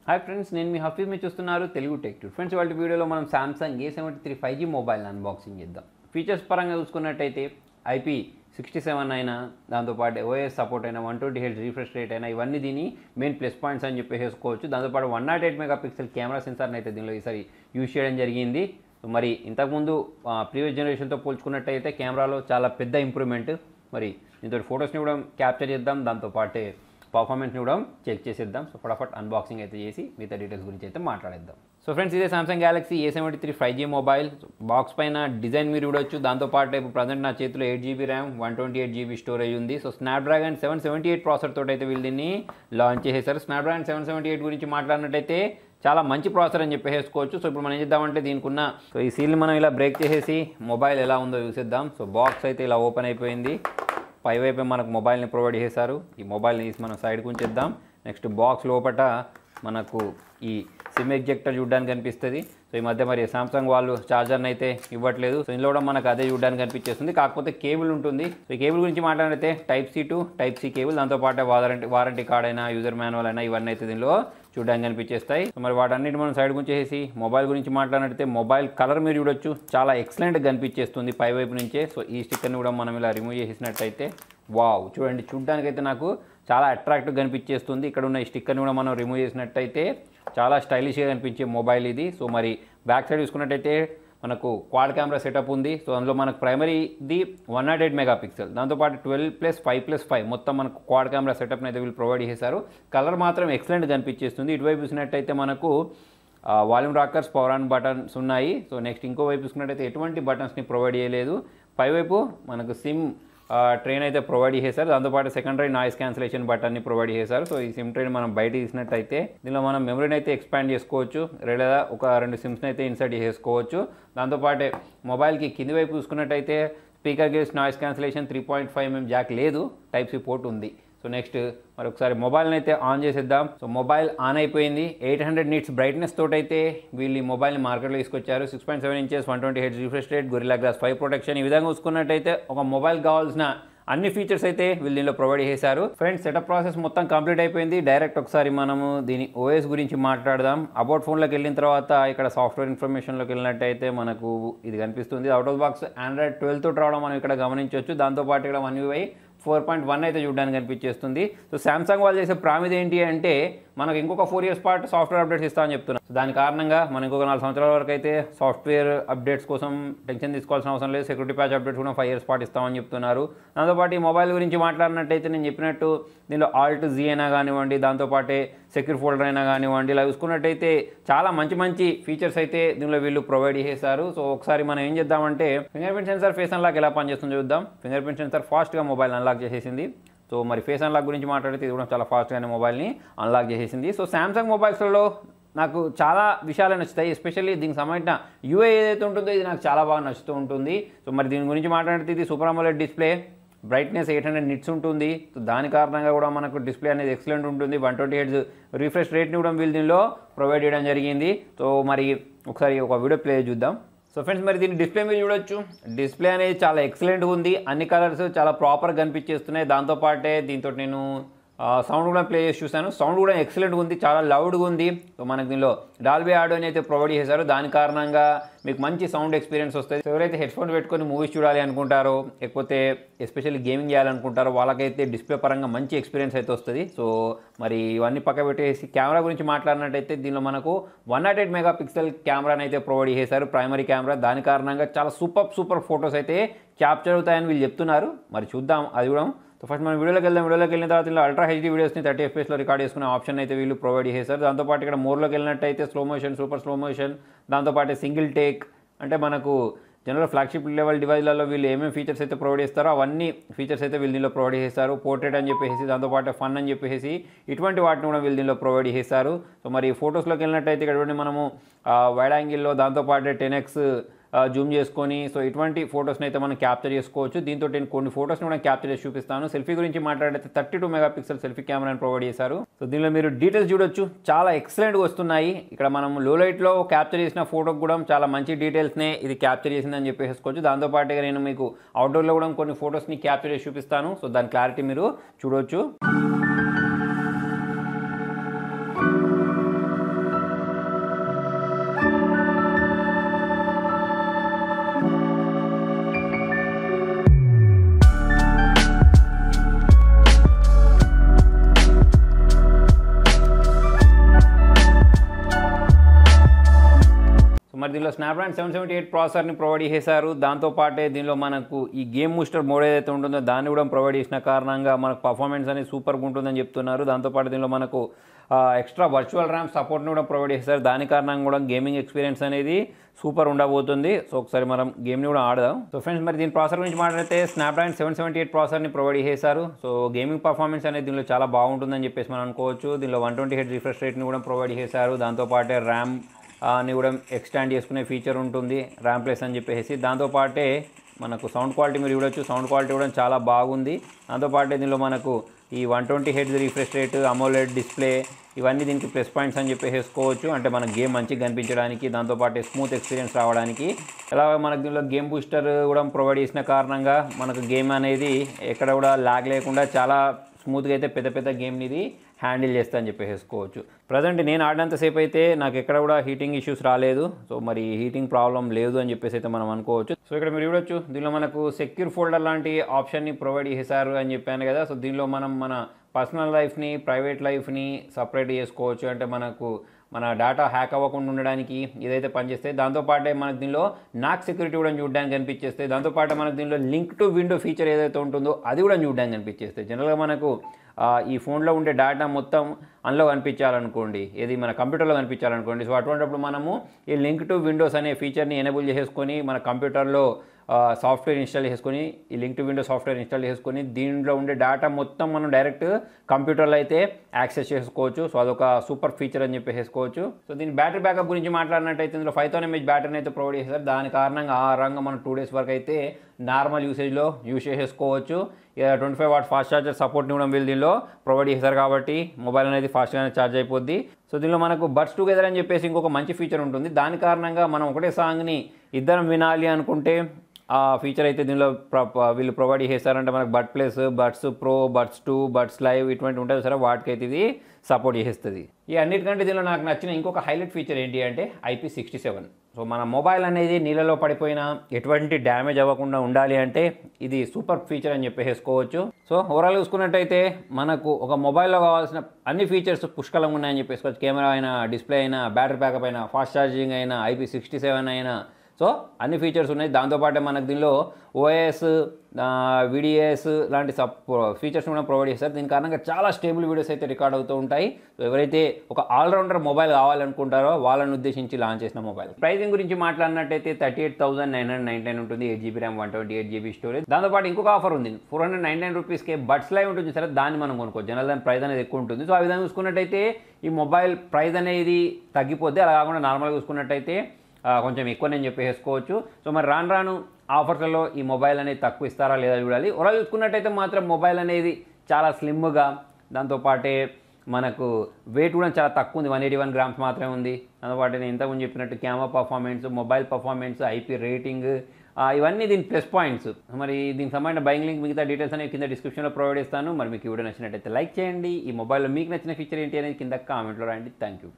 Hi friends, నేను మీ హఫీజ్ మీరు చూస్తున్నారు తెలుగు టెక్ ట్యూబ్. ఫ్రెండ్స్, వాళ్ళ వీడియోలో మనం Samsung A73 5G mobile unboxing చేద్దాం. ఫీచర్స్ పరంగా చూసుకున్నట్టయితే IP67 అయినా, దాంతోపాటు OS సపోర్ట్ అయినా, 120Hz రిఫ్రెష్ రేట్ అయినా, ఇవన్నీ దీని మెయిన్ ప్లస్ పాయింట్స్ అని చెప్పేసుకోవచ్చు. దాంతోపాటు 108 మెగాపిక్సెల్ కెమెరా సెన్సార్ని అయితే దీనిలో ఈసారి యూజ్ చేయడం జరిగింది. మరి ఇంతకుముందు ప్రీవియస్ జనరేషన్తో పోల్చుకున్నట్టయితే కెమెరాలో చాలా పెద్ద ఇంప్రూవ్మెంట్. మరి దీంతో ఫొటోస్ని కూడా క్యాప్చర్ చేద్దాం, దాంతోపాటే పర్ఫార్మెన్స్ని కూడా చెక్ చేసేద్దాం. సో ఫటాఫట్ అన్బాక్సింగ్ అయితే చేసి మిగతా డీటెయిల్స్ గురించి అయితే మాట్లాడేద్దాం. సో ఫ్రెండ్స్, ఇదే Samsung Galaxy A73 5G mobile. Box పైన డిజైన్ మీరు చూడొచ్చు. దాంతోపాటు ఇప్పుడు ప్రజెంట్ నా చేతిలో 8GB ర్యామ్, 128GB స్టోరేజ్ ఉంది. సో స్నాప్డ్రాగన్ 778 ప్రాసెసర్ తోటి అయితే వీళ్ళు దీన్ని లాంచ్ చేసేసారు. స్నాప్డ్రాగన్ 778 గురించి మాట్లాడినట్టయితే చాలా మంచి ప్రాసెసర్ అని చెప్పేసుకోవచ్చు. సో ఇప్పుడు మనం ఏం చేద్దామంటే దీనికి ఉన్న ఈ సీల్ని మనం ఇలా బ్రేక్ చేసేసి మొబైల్ ఎలా ఉందో చూసేద్దాం. సో బాక్స్ అయితే ఇలా ఓపెన్ అయిపోయింది. పైవైపు మనకు మొబైల్ని ప్రొవైడ్ చేశారు. ఈ మొబైల్ని తీసి మనం సైడ్కి ఉంచేద్దాం. నెక్స్ట్ బాక్స్ లోపల మనకు ఈ సిమ్ ఎగ్జెక్టర్ చూడడానికి కనిపిస్తుంది. సో ఈ మధ్య మరి సామ్సంగ్ వాళ్ళు ఛార్జర్ని అయితే ఇవ్వట్లేదు. సో ఇందులో కూడా మనకు అదే చూడడానికి కనిపించేస్తుంది. కాకపోతే కేబుల్ ఉంటుంది. సో ఈ కేబుల్ గురించి మాట్లాడితే Type-C to Type-C కేబుల్, దాంతోపాటు వారంటీ కార్డ్ అయినా, యూజర్ మాన్యువల్ అయినా, ఇవన్నీ అయితే దీనిలో చూడడానికి కనిపించేస్తాయి. సో మరి వాటన్నిటి మనం సైడ్ గుంచేసి మొబైల్ గురించి మాట్లాడితే మొబైల్ కలర్ మీరు చూడొచ్చు, చాలా ఎక్సలెంట్గా కనిపించేస్తుంది పై వైపు నుంచే. సో ఈ స్టిక్కర్ని కూడా మనం ఇలా రిమూవ్ చేసినట్టయితే వావ్, చూడండి, చూడడానికి అయితే నాకు చాలా అట్రాక్టివ్గా కనిపించేస్తుంది. ఇక్కడ ఉన్న ఈ స్టిక్కర్ని కూడా మనం రిమూవ్ చేసినట్టయితే చాలా స్టైలిష్గా కనిపించే మొబైల్ ఇది. సో మరి బ్యాక్ సైడ్ చూసుకున్నట్టయితే మనకు క్వాడ్ కెమెరా సెటప్ ఉంది. సో అందులో మనకు ప్రైమరీది 108 మెగాపిక్సెల్, దాంతోపాటు 12+5+5 మొత్తం మనకు క్వాడ్ కెమెరా సెటప్ని అయితే వీళ్ళు ప్రొవైడ్ చేశారు. కలర్ మాత్రం ఎక్సలెంట్గా కనిపించేస్తుంది. ఇటువైపు చూసినట్టయితే మనకు volume rockers, power on buttons ఉన్నాయి. సో నెక్స్ట్ ఇంకో వైపు చూసుకున్నట్టయితే ఎటువంటి బటన్స్ని ప్రొవైడ్ చేయలేదు. పైవైపు మనకు సిమ్ ట్రైన్ అయితే ప్రొవైడ్ చేశారు. దాంతోపాటు సెకండరీ నాయిస్ క్యాన్సిలేషన్ బటన్ని ప్రొవైడ్ చేశారు. సో ఈ సిమ్ ట్రైన్ మనం బయట తీసినట్టయితే దీనిలో మనం మెమరీని అయితే ఎక్స్పాండ్ చేసుకోవచ్చు, లేదా ఒక 2 సిమ్స్ని అయితే ఇన్సర్ట్ చేసుకోవచ్చు. దాంతోపాటు మొబైల్కి కింది వైపు చూసుకున్నట్టయితే స్పీకర్ గేస్ నాయిస్ క్యాన్సిలేషన్ 3.5mm జాక్ లేదు, Type-C పోర్ట్ ఉంది. సో నెక్స్ట్ మరి ఒకసారి మొబైల్ని అయితే ఆన్ చేసేద్దాం. సో మొబైల్ ఆన్ అయిపోయింది. 800 నిట్స్ బ్రైట్నెస్ తోటి అయితే వీళ్ళు ఈ మొబైల్ని మార్కెట్లో తీసుకొచ్చారు. 6.7 inches, 120Hz refresh rate, gorilla glass 5 protection. ఈ విధంగా చూసుకున్నట్టయితే ఒక మొబైల్ కావాల్సిన అన్ని ఫీచర్స్ అయితే వీళ్ళు దీనిలో ప్రొవైడ్ చేశారు. ఫ్రెండ్స్, సెటప్ ప్రాసెస్ మొత్తం కంప్లీట్ అయిపోయింది. డైరెక్ట్ ఒకసారి మనము దీని OS గురించి మాట్లాడదాం. అబౌట్ ఫోన్లోకి వెళ్ళిన తర్వాత ఇక్కడ సాఫ్ట్వేర్ ఇన్ఫర్మేషన్లోకి వెళ్ళినట్టయితే మనకు ఇది కనిపిస్తుంది. అవుట్ ఆఫ్ బాక్స్ Android 12 తోటి రావడం మనం ఇక్కడ గమనించవచ్చు. దాంతోపాటు ఇక్కడ One UI 4.1 అయితే చూడడానికి కనిపించేస్తుంది. సో సామ్సంగ్ వాళ్ళు చేసే ప్రామిస్ ఏంటి అంటే మనకు ఇంకొక 4 years పాటు సాఫ్ట్వేర్ అప్డేట్స్ ఇస్తామని చెప్తున్నారు. సో దాని కారణంగా మనం ఇంకొక 4 సంవత్సరాల వరకు అయితే సాఫ్ట్వేర్ అప్డేట్స్ కోసం టెన్షన్ తీసుకోవాల్సిన అవసరం లేదు. సెక్యూరిటీ ప్యాచ్ అప్డేట్స్ కూడా 5 years పాటు ఇస్తామని చెప్తున్నారు. దాంతోపాటు ఈ మొబైల్ గురించి మాట్లాడినట్టయితే నేను చెప్పినట్టు దీనిలో Alt-Z అయినా కానివ్వండి, దాంతోపాటే సెక్యూర్ ఫోల్డర్ అయినా కానివ్వండి, ఇలా చూసుకున్నట్టయితే చాలా మంచి ఫీచర్స్ అయితే దీనిలో వీళ్ళు ప్రొవైడ్ చేశారు. సో ఒకసారి మనం ఏం చేద్దామంటే finger print censor, face unlock ఎలా పనిచేస్తుందో చూద్దాం. ఫింగర్ ప్రింట్ సెన్సార్ ఫాస్ట్గా మొబైల్ అన్లాక్ చేసేసింది. సో మరి ఫేస్ అన్లాక్ గురించి మాట్లాడితే ఇది కూడా చాలా ఫాస్ట్గానే మొబైల్ని అన్లాక్ చేసేసింది. సో సామ్సంగ్ మొబైల్స్లో నాకు చాలా విషయాలు నచ్చుతాయి. ఎస్పెషల్లీ దీనికి సంబంధించిన UI ఏదైతే ఉంటుందో ఇది నాకు చాలా బాగా నచ్చుతూ ఉంటుంది. సో మరి దీని గురించి మాట్లాడితే ఇది super AMOLED display, brightness 800 nits ఉంటుంది. సో దాని కారణంగా కూడా మనకు డిస్ప్లే అనేది ఎక్సలెంట్ ఉంటుంది. 120Hz రిఫ్రెష్ రేట్ని కూడా వీళ్ళు దీనిలో ప్రొవైడ్ చేయడం జరిగింది. సో మరి ఒకసారి ఒక వీడియో ప్లే చూద్దాం. సో ఫ్రెండ్స్, మరి దీని డిస్ప్లే మీరు చూడొచ్చు. డిస్ప్లే అనేది చాలా ఎక్సలెంట్గా ఉంది. అన్ని కలర్స్ చాలా ప్రాపర్గా కనిపించేస్తున్నాయి. దాంతోపాటే దీంతో నేను సౌండ్ కూడా ప్లే చేసి చూసాను. సౌండ్ కూడా ఎక్సలెంట్గా ఉంది, చాలా లౌడ్గా ఉంది. సో మనకు దీనిలో డాల్బీ ఆడియోని అయితే ప్రొవైడ్ చేశారు. దాని కారణంగా మీకు మంచి సౌండ్ ఎక్స్పీరియన్స్ వస్తుంది. సో ఎవరైతే హెడ్ఫోన్స్ పెట్టుకొని మూవీస్ చూడాలి అనుకుంటారో, లేకపోతే ఎస్పెషల్లీ గేమింగ్ చేయాలనుకుంటారో వాళ్ళకైతే డిస్ప్లే పరంగా మంచి ఎక్స్పీరియన్స్ అయితే వస్తుంది. సో మరి ఇవన్నీ పక్క పెట్టేసి కెమెరా గురించి మాట్లాడినట్టయితే దీనిలో మనకు 108 మెగాపిక్సెల్ కెమెరాని అయితే ప్రొవైడ్ చేశారు, ప్రైమరీ కెమెరా. దాని కారణంగా చాలా సూపర్ ఫొటోస్ అయితే క్యాప్చర్ అవుతాయని వీళ్ళు చెప్తున్నారు. మరి చూద్దాం అది కూడా. సో ఫస్ట్ మనం వీడియోలోకి వెళ్దాం. వీడియోలోకి వెళ్ళిన తర్వాత ఇలా అల్ట్రా HD వీడియోస్ని 30 FPS రికార్డ్ చేసుకునే ఆప్షన్ అయితే వీళ్ళు ప్రొవైడ్ చేశారు. దాంతోపాటు ఇక్కడ మోర్లోకి వెళ్ళినట్టయితే slow motion, super slow motion, దాంతోపాటు సింగిల్ టేక్, అంటే మనకు జనరల్ ఫ్లాగ్షిప్ లెవెల్ డివైస్లలో వీళ్ళు ఏమేమి ఫీచర్స్ అయితే ప్రొవైడ్ చేస్తారో అవన్నీ ఫీచర్స్ అయితే వీళ్ళు దీనిలో ప్రొవైడ్ చేస్తారు. పోర్ట్రేట్ అని చెప్పేసి, దాంతోపాటు ఫన్ అని చెప్పేసి ఇటువంటి వాటిని కూడా వీళ్ళు దీనిలో ప్రొవైడ్ చేస్తారు. సో మరి ఫొటోస్లోకి వెళ్ళినట్టయితే ఇక్కడ మనము వైడ్ యాంగిల్లో, దాంతోపాటు 10x జూమ్ చేసుకొని సో ఇటువంటి ఫొటోస్ని అయితే మనం క్యాప్చర్ చేసుకోవచ్చు. దీంతో నేను కొన్ని ఫొటోస్ని కూడా క్యాప్చర్ చేసి చూపిస్తాను. సెల్ఫీ గురించి మాట్లాడితే 32 మెగాపిక్సెల్ సెల్ఫీ కెమెరాని ప్రొవైడ్ చేశారు. సో దీనిలో మీరు డీటెయిల్స్ చూడొచ్చు, చాలా ఎక్సలెంట్గా వస్తున్నాయి. ఇక్కడ మనం లో లైట్లో క్యాప్చర్ చేసిన ఫోటోకి కూడా చాలా మంచి డీటెయిల్స్నే ఇది క్యాప్చర్ చేసిందని చెప్పేసుకోవచ్చు. దాంతోపాటుగా నేను మీకు అవుట్డోర్లో కూడా కొన్ని ఫొటోస్ని క్యాప్చర్ చేసి చూపిస్తాను. సో దాని క్లారిటీ మీరు చూడొచ్చు. మరి దీనిలో స్నాప్డ్రాగన్ 778 ప్రాసెసర్ని ప్రొవైడ్ చేశారు. దాంతోపాటే దీనిలో మనకు ఈ గేమ్ బూస్టర్ మోడ్ ఏదైతే ఉంటుందో దాన్ని కూడా ప్రొవైడ్ చేసిన కారణంగా మనకు పర్ఫార్మెన్స్ అనేది సూపర్గా ఉంటుందని చెప్తున్నారు. దాంతోపాటు దీనిలో మనకు ఎక్స్ట్రా వర్చువల్ ర్యామ్ సపోర్ట్ని కూడా ప్రొవైడ్ చేస్తారు. దాని కారణంగా కూడా గేమింగ్ ఎక్స్పీరియన్స్ అనేది సూపర్ ఉండబోతుంది. సో ఒకసారి మనం గేమ్ని కూడా ఆడదాం. సో ఫ్రెండ్స్, మరి దీని ప్రాసెసర్ గురించి మాట్లాడితే స్నాప్డ్రాగన్ 778 ప్రాసెసర్ని ప్రొవైడ్ చేశారు. సో గేమింగ్ పర్ఫార్మెన్స్ అనేది దీనిలో చాలా బాగుంటుందని చెప్పేసి మనం అనుకోవచ్చు. దీనిలో 120 హెర్ట్జ్ రిఫ్రెష్ రేట్ని కూడా ప్రొవైడ్ చేశారు. దాంతోపాటే ర్యామ్ ని కూడా ఎక్స్టాండ్ చేసుకునే ఫీచర్ ఉంటుంది, ర్యామ్ ప్లస్ అని చెప్పేసి. దాంతోపాటే మనకు సౌండ్ క్వాలిటీ మీరు చూడొచ్చు, సౌండ్ క్వాలిటీ కూడా చాలా బాగుంది. దాంతోపాటే దీనిలో మనకు ఈ 120 hertz refresh rate, AMOLED display ఇవన్నీ దీనికి ప్లస్ పాయింట్స్ అని చెప్పేసుకోవచ్చు. అంటే మనకు గేమ్ మంచిగా కనిపించడానికి, దాంతోపాటు స్మూత్ ఎక్స్పీరియన్స్ రావడానికి. అలాగే మనకు దీనిలో గేమ్ బూస్టర్ కూడా ప్రొవైడ్ చేసిన కారణంగా మనకు గేమ్ అనేది ఎక్కడ కూడా లాగ్ లేకుండా చాలా స్మూత్గా అయితే పెద్ద పెద్ద గేమ్ని ఇది హ్యాండిల్ చేస్తా అని చెప్పేసుకోవచ్చు. ప్రజెంట్ నేను ఆడినంతసేపు అయితే నాకు ఎక్కడ కూడా హీటింగ్ ఇష్యూస్ రాలేదు. సో మరి హీటింగ్ ప్రాబ్లం లేదు అని చెప్పేసి అయితే మనం అనుకోవచ్చు. సో ఇక్కడ మీరు చూడొచ్చు, దీనిలో మనకు సెక్యూర్ ఫోల్డర్ లాంటి ఆప్షన్ని ప్రొవైడ్ చేశారు అని చెప్పాను కదా. సో దీనిలో మనం మన పర్సనల్ లైఫ్ని, ప్రైవేట్ లైఫ్ని సపరేట్ చేసుకోవచ్చు. అంటే మనకు మన డేటా హ్యాక్ అవ్వకుండా ఉండడానికి ఇదైతే పనిచేస్తాయి. దాంతోపాటే మనకు దీనిలో నాక్ సెక్యూరిటీ కూడా చూడడానికి కనిపించేస్తాయి. దాంతోపాటు మనకు దీనిలో లింక్ టు విండో ఫీచర్ ఏదైతే ఉంటుందో అది కూడా చూడడానికి కనిపించేస్తాయి. జనరల్గా మనకు ఈ ఫోన్లో ఉండే డేటా మొత్తం అందులో కనిపించాలనుకోండి, ఏది మన కంప్యూటర్లో కనిపించాలనుకోండి. సో అటువంటిప్పుడు మనము ఈ లింక్ టు విండోస్ అనే ఫీచర్ని ఎనేబుల్ చేసుకొని మన కంప్యూటర్లో సాఫ్ట్వేర్ ఇన్స్టాల్ చేసుకొని, ఈ link to window software install చేసుకొని దీంట్లో ఉండే డేటా మొత్తం మనం డైరెక్ట్ కంప్యూటర్లో అయితే యాక్సెస్ చేసుకోవచ్చు. సో అదొక సూపర్ ఫీచర్ అని చెప్పేసుకోవచ్చు. సో దీని బ్యాటరీ బ్యాకప్ గురించి మాట్లాడినట్టయితే ఇందులో 5000 mAh బ్యాటరీని అయితే ప్రొవైడ్ చేశారు. దాని కారణంగా ఆ రంగా మనం 2 days వరకు అయితే నార్మల్ యూసేజ్లో యూజ్ చేసేసుకోవచ్చు. 25 వాట్ ఫాస్ట్ ఛార్జర్ సపోర్ట్ని కూడా వీళ్ళు దీనిలో ప్రొవైడ్ చేశారు కాబట్టి మొబైల్ అనేది ఫాస్ట్గానే ఛార్జ్ అయిపోద్ది. సో దీనిలో మనకు బడ్స్ టుగెదర్ అని చెప్పేసి ఇంకొక మంచి ఫీచర్ ఉంటుంది. దాని కారణంగా మనం ఒకటే సాంగ్ని ఇద్దరం వినాలి అనుకుంటే ఆ ఫీచర్ అయితే దీనిలో వీళ్ళు ప్రొవైడ్ చేశారంటే మనకు bud plus, buds pro, buds 2, buds live ఇటువంటి ఉంటుంది సరే, వాటికైతే ఇది సపోర్ట్ చేస్తుంది. ఈ అన్నిటికంటే దీనిలో నాకు నచ్చిన ఇంకొక హైలైట్ ఫీచర్ ఏంటి అంటే IP67. సో మన మొబైల్ అనేది నీళ్ళలో పడిపోయినా ఎటువంటి డ్యామేజ్ అవ్వకుండా ఉండాలి అంటే ఇది సూపర్ ఫీచర్ అని చెప్పేసుకోవచ్చు. సో ఓవరాల్ చూసుకున్నట్టయితే మనకు ఒక మొబైల్లో కావాల్సిన అన్ని ఫీచర్స్ పుష్కలంగా ఉన్నాయని చెప్పేసుకోవచ్చు. కెమెరా అయినా, డిస్ప్లే అయినా, బ్యాటరీ బ్యాకప్ అయినా, ఫాస్ట్ ఛార్జింగ్ అయినా, IP67 అయినా, సో అన్ని ఫీచర్స్ ఉన్నాయి. దాంతోపాటు మనకు దీనిలో OS, VDS లాంటి ఫీచర్స్ కూడా ప్రొవైడ్ చేస్తారు. దీని కారణంగా చాలా స్టేబుల్ వీడియోస్ అయితే రికార్డ్ అవుతూ ఉంటాయి. సో ఎవరైతే ఒక ఆల్రౌండర్ మొబైల్ కావాలనుకుంటారో వాళ్ళని ఉద్దేశించి లాంచ్ చేసిన మొబైల్. ప్రైసింగ్ గురించి మాట్లాడినట్టయితే 38,999 ఉంటుంది, 8GB ర్యామ్, 128GB స్టోరేజ్. దాంతోపాటు ఇంకొక ఆఫర్ ఉంది, 499 రూపీస్కే బడ్స్ లైవ్ ఉంటుంది సరే, దాన్ని మనం కొనుక్కోవచ్చు. జనరల్ దాని ప్రైస్ అనేది ఎక్కువ ఉంటుంది. సో ఆ విధంగా చూసుకున్నట్టయితే ఈ మొబైల్ ప్రైస్ అనేది తగ్గిపోద్ది. అలా కాకుండా నార్మల్గా చూసుకున్నట్టయితే కొంచెం ఎక్కువ నేను చెప్పేసుకోవచ్చు. సో మరి రాను రాను ఆఫర్స్లలో ఈ మొబైల్ అనేది తక్కువ ఇస్తారా లేదా చూడాలి. ఓవరాల్ చూసుకున్నట్టయితే మాత్రం మొబైల్ అనేది చాలా స్లిమ్గా, దాంతోపాటే మనకు వెయిట్ కూడా చాలా తక్కువ ఉంది, 181 grams మాత్రమే ఉంది. దాంతోపాటు నేను ఇంతకుముందు చెప్పినట్టు camera performance, mobile performance, IP rating ఇవన్నీ దీని ప్లస్ పాయింట్స్. మరి దీనికి సంబంధించిన బయింగ్ లింక్, మిగతా డీటెయిల్స్ అనేవి కింద డిస్క్రిప్షన్లో ప్రొవైడ్ చేస్తాను. మరి మీకు ఈ వీడియో నచ్చినట్టయితే లైక్ చేయండి. ఈ మొబైల్లో మీకు నచ్చిన ఫీచర్ ఏంటి అనేది కింద కామెంట్లో రాయండి. Thank you.